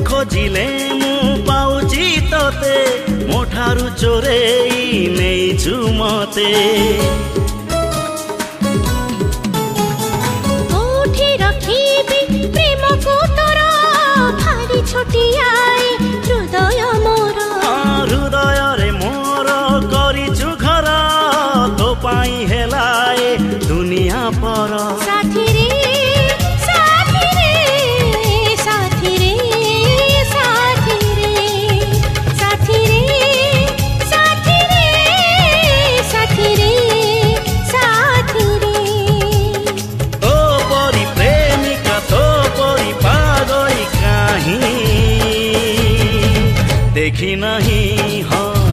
खोजिले मु पाउची तोते मो ठारु चोरेई नेइछु मते कोठी रखिबी प्रेम को तोर भारी छोटियाई हृदय मोर हृदय रे मोर करिछु घर तो पाई हेलाए दुनिया पर